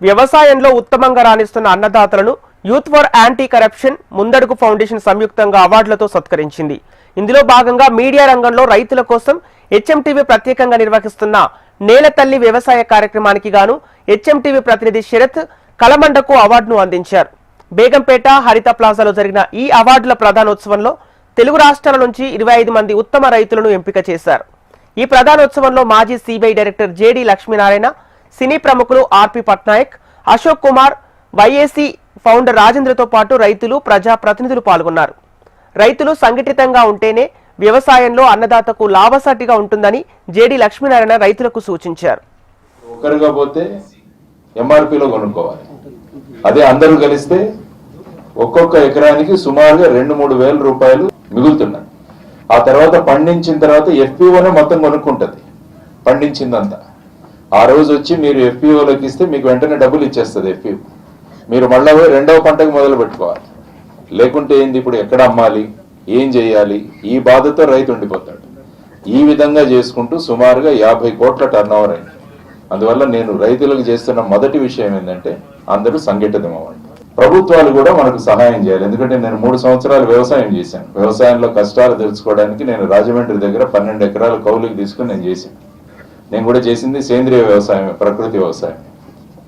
వ్యవసాయంలో ఉత్తమంగా రాణిస్తున్న అన్నదాతలను youth for anti corruption ముందడుగు ఫౌండేషన్ సంయుక్తంగా అవార్డులతో సత్కరించింది. ఇందులో భాగంగా మీడియా రంగంలో రైతుల కోసం హెచ్ఎంటీవీ ప్రత్యేకంగా నిర్వహిస్తున్న నేల తల్లి వ్యవసాయ కార్యక్రమానికి గాను హెచ్ఎంటీవీ ప్రతినిధి శరత్ కలమండకు అవార్డును అందించారు. బేగంపేట హరిత ప్లాజాలో జరిగిన ఈ అవార్డుల ప్రధానోత్సవంలో తెలుగు రాష్ట్రాల నుంచి 25 మంది ఉత్తమ రైతులను ఎంపిక చేశారు. ఈ ప్రధానోత్సవంలో మాజీ సిబిఐ డైరెక్టర్ జేడి లక్ష్మీనారాయణ, సినీ ప్రముఖులు ఆర్పి పట్నాయక్, అశోక్ కుమార్, వైఏసీ ఫౌండర్ రాజేంద్రతో పాటు రైతులు, ప్రజా ప్రతినిధులు పాల్గొన్నారు. రైతులు సంఘటితంగా ఉంటేనే వ్యవసాయంలో అన్నదాతకు లాభసాటిగా ఉంటుందని జేడి లక్ష్మీనారాయణ రైతులకు సూచించారు. ఒకరుగా పోతే ఎంఆర్పీలో కొనుక్కోవాలి. అదే అందరూ కలిస్తే ఒక్కొక్క ఎకరానికి సుమారుగా 2-3 వేల రూపాయలు మిగులుతున్నాయి. ఆ తర్వాత పండించిన తర్వాత ఎఫ్పిఓనే మొత్తం కొనుక్కుంటది పండించిందంతా. ఆ రోజు వచ్చి మీరు ఎఫ్పిఓలోకి ఇస్తే మీకు వెంటనే డబ్బులు ఇచ్చేస్తుంది ఎఫ్పిఓ. మీరు మళ్ళా రెండవ పంటకు మొదలు పెట్టుకోవాలి. లేకుంటే ఏంది, ఇప్పుడు ఎక్కడ అమ్మాలి, ఏం చేయాలి, ఈ బాధతో రైతు ఉండిపోతాడు. ఈ విధంగా చేసుకుంటూ సుమారుగా 50 కోట్ల టర్న్ ఓవర్ అయింది. అందువల్ల నేను రైతులకు చేస్తున్న మొదటి విషయం ఏంటంటే అందరూ సంఘటితమవ్వండి. ప్రభుత్వాలు కూడా మనకు సహాయం చేయాలి. ఎందుకంటే నేను 3 సంవత్సరాలు వ్యవసాయం చేశాను. వ్యవసాయంలో కష్టాలు తెలుసుకోవడానికి నేను రాజమండ్రి దగ్గర 12 ఎకరాల కౌలుకి తీసుకుని నేను చేశాను. నేను కూడా చేసింది సేంద్రియ వ్యవసాయం, ప్రకృతి వ్యవసాయం.